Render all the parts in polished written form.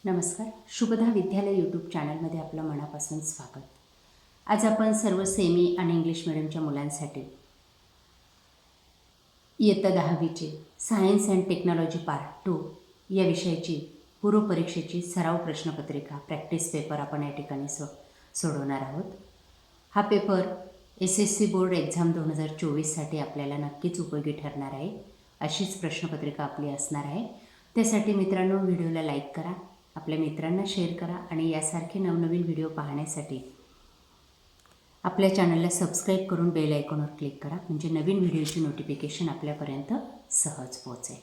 नमस्कार. शुभदा विद्यालय यूट्यूब चॅनलमध्ये आपलं मनापासून स्वागत. आज आपण सर्व सेमी आणि इंग्लिश मिडियमच्या मुलांसाठी इयत्ता 10वीचे सायन्स अँड टेक्नॉलॉजी पार्ट 2 या विषयाची पूर्वपरीक्षेची सराव प्रश्नपत्रिका प्रॅक्टिस पेपर आपण या ठिकाणी सोडवणार आहोत. हा पेपर SSC बोर्ड एक्झाम 2024साठी आपल्याला नक्कीच उपयोगी ठरणार आहे. अशीच प्रश्नपत्रिका आपली असणार आहे. त्यासाठी मित्रांनो, व्हिडिओला लाईक करा, आपल्या मित्रांना शेअर करा आणि यासारखे नवनवीन व्हिडिओ पाहण्यासाठी आपल्या चॅनलला सबस्क्राईब करून बेल आयकॉनवर क्लिक करा, म्हणजे नवीन व्हिडिओची नोटिफिकेशन आपल्यापर्यंत सहज पोहोचेल.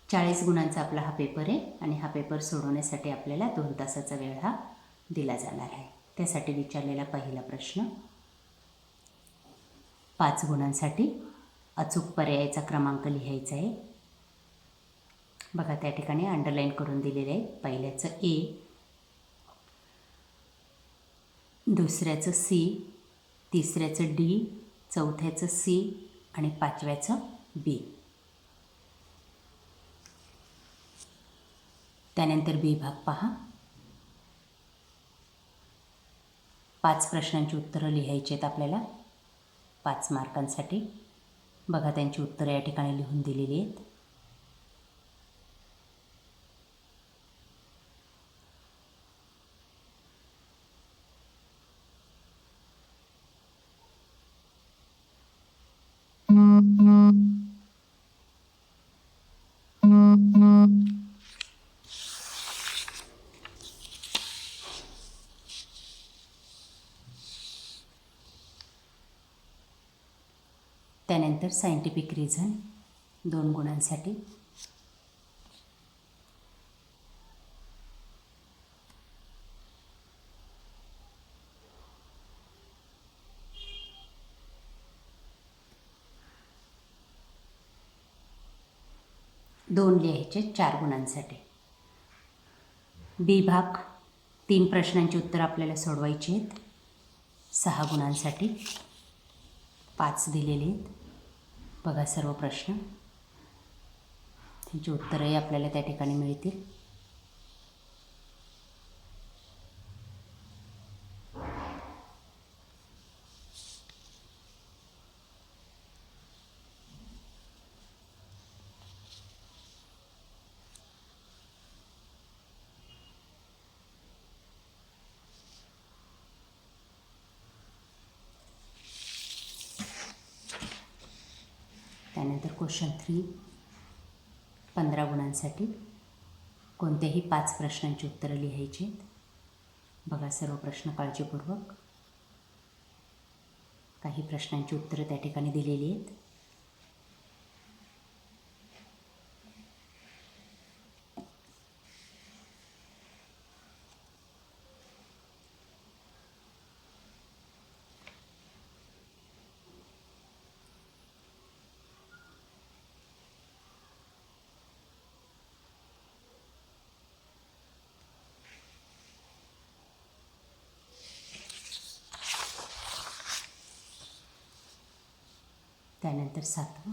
40 गुणांचा आपला हा पेपर आहे आणि हा पेपर सोडवण्यासाठी आपल्याला 2 तासाचा वेळ हा दिला जाणार आहे. त्यासाठी विचारलेला पहिला प्रश्न 5 गुणांसाठी अचूक पर्यायाचा क्रमांक लिहायचा आहे. बघा, त्या ठिकाणी अंडरलाईन करून दिलेलं आहे. पहिल्याचं A, दुसऱ्याचं C, तिसऱ्याचं D, चौथ्याचं C आणि पाचव्याचं B. त्यानंतर B भाग पहा. 5 प्रश्नांची उत्तरं लिहायची आहेत आपल्याला 5 मार्कांसाठी. बघा, त्यांची उत्तरं या ठिकाणी लिहून दिलेली आहेत. त्यानंतर सायंटिफिक रिझन 2 गुणांसाठी. दोन लिहायचे 4 गुणांसाठी. B भाग 3 प्रश्नांची उत्तरं आपल्याला सोडवायची आहेत 6 गुणांसाठी. 5 दिलेले आहेत. बघा सर्व प्रश्न, त्यांची उत्तरंही आपल्याला त्या ठिकाणी मिळतील. त्यानंतर क्वेश्चन 3 15 गुणांसाठी. कोणत्याही 5 प्रश्नांची उत्तरं लिहायची आहेत. बघा सर्व प्रश्न काळजीपूर्वक. काही प्रश्नांची उत्तरं त्या ठिकाणी दिलेली आहेत. त्यानंतर 7.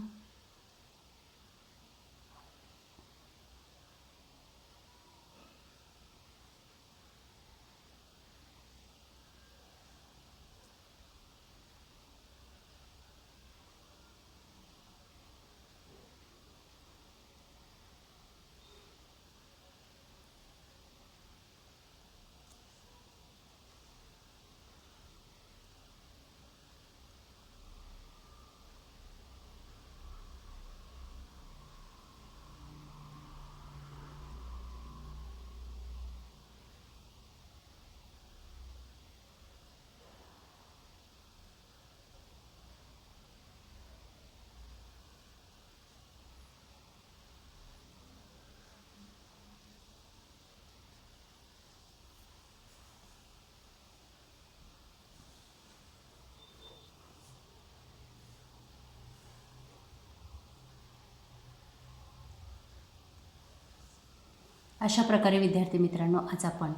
अशा प्रकारे विद्यार्थी मित्रांनो, आज आपण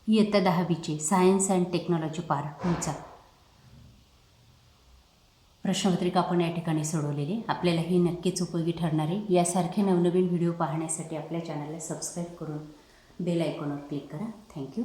इयत्ता 10वीचे सायन्स अँड टेक्नॉलॉजी पार्ट 2चा प्रश्नपत्रिका आपण या ठिकाणी सोडवलेली. आपल्याला ही नक्कीच उपयोगी ठरणार आहे. यासारखे नवनवीन व्हिडिओ पाहण्यासाठी आपल्या चॅनलला सबस्क्राईब करून बेल आयकॉनवर क्लिक करा. थँक्यू.